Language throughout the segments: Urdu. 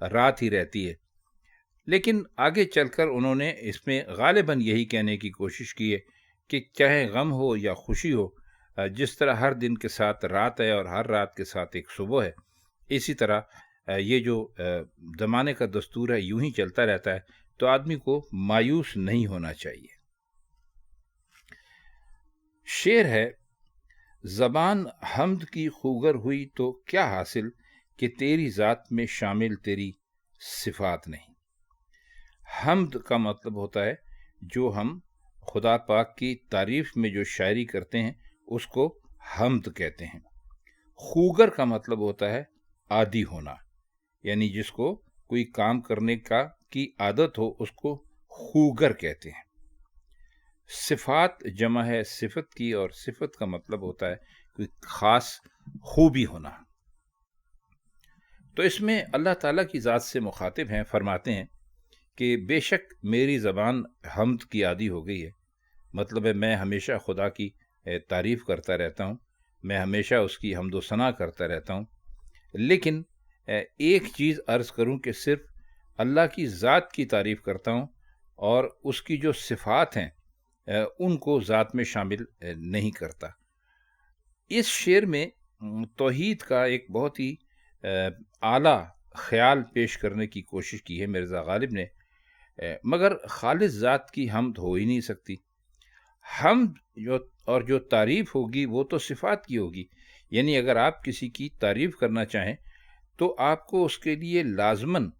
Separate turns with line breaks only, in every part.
رات ہی رہتی ہے۔ لیکن آگے چل کر انہوں نے اس میں غالباً یہی کہنے کی کوشش کی ہے کہ چاہے غم ہو یا خوشی ہو، جس طرح ہر دن کے ساتھ رات ہے اور ہر رات کے ساتھ ایک صبح ہے، اسی طرح یہ جو زمانے کا دستور ہے یوں ہی چلتا رہتا ہے، تو آدمی کو مایوس نہیں ہونا چاہیے۔ شعر ہے: زبان حمد کی خوگر ہوئی تو کیا حاصل، کہ تیری ذات میں شامل تیری صفات نہیں۔ حمد کا مطلب ہوتا ہے جو ہم خدا پاک کی تعریف میں جو شاعری کرتے ہیں اس کو حمد کہتے ہیں۔ خوگر کا مطلب ہوتا ہے عادی ہونا، یعنی جس کو کوئی کام کرنے کی عادت ہو اس کو خوگر کہتے ہیں۔ صفات جمع ہے صفت کی، اور صفت کا مطلب ہوتا ہے کوئی خاص خوبی ہونا۔ تو اس میں اللہ تعالیٰ کی ذات سے مخاطب ہیں، فرماتے ہیں کہ بے شک میری زبان حمد کی عادی ہو گئی ہے، مطلب ہے میں ہمیشہ خدا کی تعریف کرتا رہتا ہوں، میں ہمیشہ اس کی حمد و ثنا کرتا رہتا ہوں، لیکن ایک چیز عرض کروں کہ صرف اللہ کی ذات کی تعریف کرتا ہوں، اور اس کی جو صفات ہیں ان کو ذات میں شامل نہیں کرتا۔ اس شعر میں توحید کا ایک بہت ہی اعلیٰ خیال پیش کرنے کی کوشش کی ہے مرزا غالب نے، مگر خالص ذات کی حمد ہو ہی نہیں سکتی۔ حمد اور جو تعریف ہوگی وہ تو صفات کی ہوگی، یعنی اگر آپ کسی کی تعریف کرنا چاہیں تو آپ کو اس کے لیے لازماً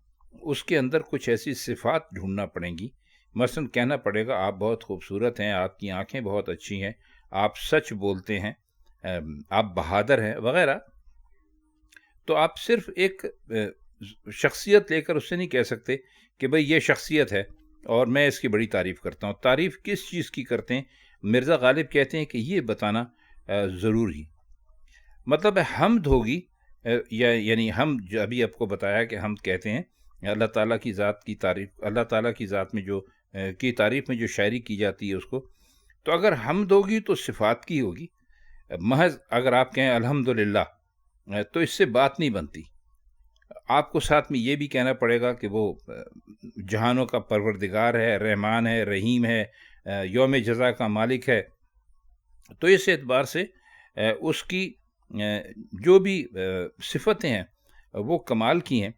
اس کے اندر کچھ ایسی صفات ڈھونڈنا پڑیں گی۔ مثلا کہنا پڑے گا آپ بہت خوبصورت ہیں، آپ کی آنکھیں بہت اچھی ہیں، آپ سچ بولتے ہیں، آپ بہادر ہیں وغیرہ۔ تو آپ صرف ایک شخصیت لے کر اس سے نہیں کہہ سکتے کہ بھئی یہ شخصیت ہے اور میں اس کی بڑی تعریف کرتا ہوں۔ تعریف کس چیز کی کرتے ہیں؟ مرزا غالب کہتے ہیں کہ یہ بتانا ضروری، مطلب حمد ہوگی، یعنی ہم جو ابھی آپ کو بتایا کہ حمد کہتے ہیں اللہ تعالیٰ کی ذات کی تعریف، اللہ تعالیٰ کی ذات میں جو کی تعریف میں جو شاعری کی جاتی ہے اس کو، تو اگر حمد ہوگی تو صفات کی ہوگی۔ محض اگر آپ کہیں الحمدللہ تو اس سے بات نہیں بنتی، آپ کو ساتھ میں یہ بھی کہنا پڑے گا کہ وہ جہانوں کا پروردگار ہے، رحمان ہے، رحیم ہے، یوم جزا کا مالک ہے۔ تو اس اعتبار سے اس کی جو بھی صفتیں ہیں وہ کمال کی ہیں،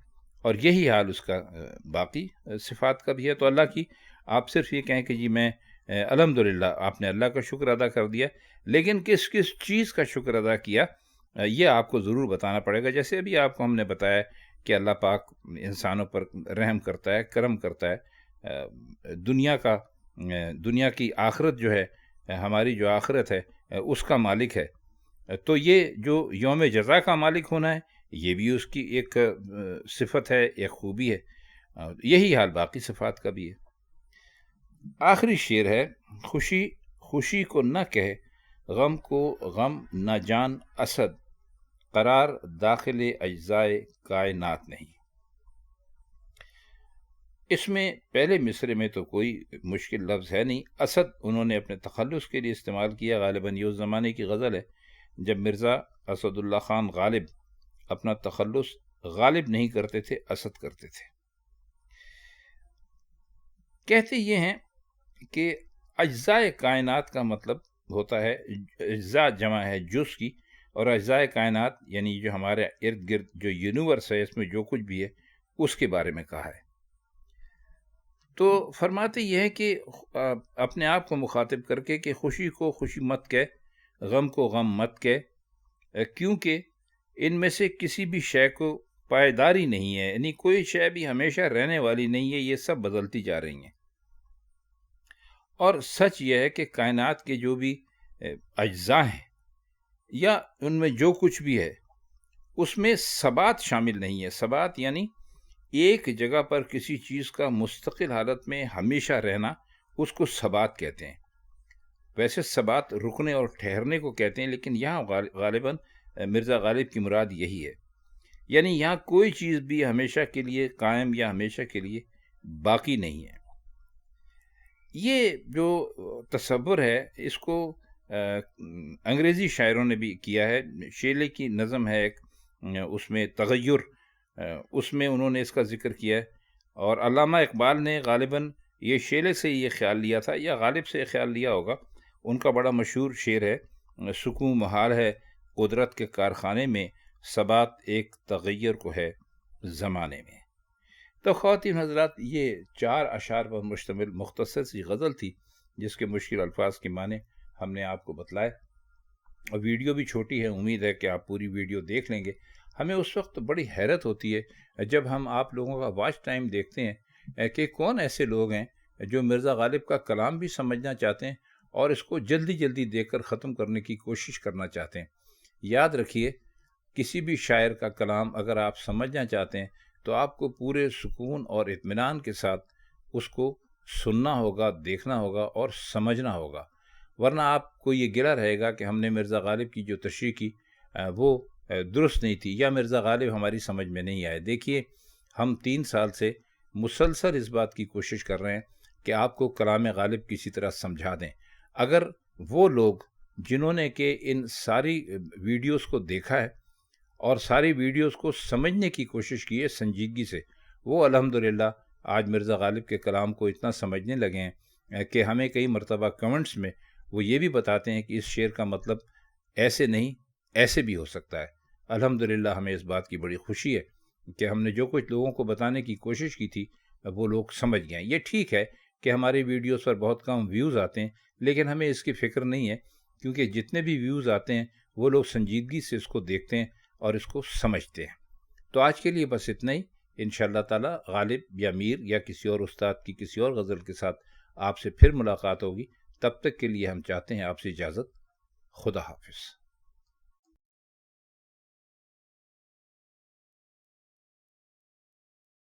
اور یہی حال اس کا باقی صفات کا بھی ہے۔ تو اللہ کی آپ صرف یہ کہیں کہ جی میں الحمدللہ، آپ نے اللہ کا شکر ادا کر دیا، لیکن کس کس چیز کا شکر ادا کیا یہ آپ کو ضرور بتانا پڑے گا۔ جیسے ابھی آپ کو ہم نے بتایا کہ اللہ پاک انسانوں پر رحم کرتا ہے، کرم کرتا ہے، دنیا کی آخرت جو ہے، ہماری جو آخرت ہے اس کا مالک ہے۔ تو یہ جو یوم جزا کا مالک ہونا ہے یہ بھی اس کی ایک صفت ہے، ایک خوبی ہے۔ یہی حال باقی صفات کا بھی ہے۔ آخری شعر ہے: خوشی خوشی کو نہ کہے، غم کو غم نہ جان اسد، قرار داخل اجزائے کائنات نہیں۔ اس میں پہلے مصرے میں تو کوئی مشکل لفظ ہے نہیں، اسد انہوں نے اپنے تخلص کے لیے استعمال کیا، غالباً یہ اس زمانے کی غزل ہے جب مرزا اسد اللہ خان غالب اپنا تخلص غالب نہیں کرتے تھے، اسد کرتے تھے۔ کہتے یہ ہیں کہ اجزائے کائنات کا مطلب ہوتا ہے، اجزاء جمع ہے جز کی، اور اجزائے کائنات یعنی جو ہمارے ارد گرد جو یونیورس ہے اس میں جو کچھ بھی ہے اس کے بارے میں کہا ہے۔ تو فرماتے یہ ہے کہ اپنے آپ کو مخاطب کر کے کہ خوشی کو خوشی مت کہہ، غم کو غم مت کہہ، کیونکہ ان میں سے کسی بھی شے کو پائیداری نہیں ہے، یعنی کوئی شے بھی ہمیشہ رہنے والی نہیں ہے، یہ سب بدلتی جا رہی ہیں۔ اور سچ یہ ہے کہ کائنات کے جو بھی اجزاء ہیں یا ان میں جو کچھ بھی ہے اس میں ثبات شامل نہیں ہے۔ ثبات یعنی ایک جگہ پر کسی چیز کا مستقل حالت میں ہمیشہ رہنا، اس کو ثبات کہتے ہیں۔ ویسے ثبات رکنے اور ٹھہرنے کو کہتے ہیں، لیکن یہاں غالباً مرزا غالب کی مراد یہی ہے، یعنی یہاں کوئی چیز بھی ہمیشہ کے لیے قائم یا ہمیشہ کے لیے باقی نہیں ہے۔ یہ جو تصور ہے اس کو انگریزی شاعروں نے بھی کیا ہے۔ شیلے کی نظم ہے ایک، اس میں تغیر اس میں انہوں نے اس کا ذکر کیا ہے، اور علامہ اقبال نے غالباً یہ شیلے سے یہ خیال لیا تھا یا غالب سے یہ خیال لیا ہوگا۔ ان کا بڑا مشہور شعر ہے، سکون محال ہے قدرت کے کارخانے میں، ثبات ایک تغیر کو ہے زمانے میں۔ تو خواتین حضرات، یہ 4 اشعار پر مشتمل مختصر سی غزل تھی جس کے مشکل الفاظ کے معنی ہم نے آپ کو بتلائے، اور ویڈیو بھی چھوٹی ہے، امید ہے کہ آپ پوری ویڈیو دیکھ لیں گے۔ ہمیں اس وقت بڑی حیرت ہوتی ہے جب ہم آپ لوگوں کا واچ ٹائم دیکھتے ہیں کہ کون ایسے لوگ ہیں جو مرزا غالب کا کلام بھی سمجھنا چاہتے ہیں اور اس کو جلدی جلدی دیکھ کر ختم کرنے کی کوشش کرنا چاہتے ہیں۔ یاد رکھیے، کسی بھی شاعر کا کلام اگر آپ سمجھنا چاہتے ہیں تو آپ کو پورے سکون اور اطمینان کے ساتھ اس کو سننا ہوگا، دیکھنا ہوگا اور سمجھنا ہوگا، ورنہ آپ کو یہ گلہ رہے گا کہ ہم نے مرزا غالب کی جو تشریح کی وہ درست نہیں تھی، یا مرزا غالب ہماری سمجھ میں نہیں آئے۔ دیکھیے، ہم 3 سال سے مسلسل اس بات کی کوشش کر رہے ہیں کہ آپ کو کلام غالب کسی طرح سمجھا دیں۔ اگر وہ لوگ جنہوں نے کہ ان ساری ویڈیوز کو دیکھا ہے اور ساری ویڈیوز کو سمجھنے کی کوشش کی ہے سنجیدگی سے، وہ الحمدللہ آج مرزا غالب کے کلام کو اتنا سمجھنے لگے ہیں کہ ہمیں کئی مرتبہ کمنٹس میں وہ یہ بھی بتاتے ہیں کہ اس شعر کا مطلب ایسے نہیں، ایسے بھی ہو سکتا ہے۔ الحمدللہ ہمیں اس بات کی بڑی خوشی ہے کہ ہم نے جو کچھ لوگوں کو بتانے کی کوشش کی تھی وہ لوگ سمجھ گئے ہیں۔ یہ ٹھیک ہے کہ ہماری ویڈیوز پر بہت کم ویوز آتے ہیں، لیکن ہمیں اس کی فکر نہیں ہے، کیونکہ جتنے بھی ویوز آتے ہیں وہ لوگ سنجیدگی سے اس کو دیکھتے ہیں اور اس کو سمجھتے ہیں۔ تو آج کے لیے بس اتنا ہی۔ انشاءاللہ تعالی غالب یا میر یا کسی اور استاد کی کسی اور غزل کے ساتھ آپ سے پھر ملاقات ہوگی۔ تب تک کے لیے ہم چاہتے ہیں آپ سے اجازت۔ خدا حافظ۔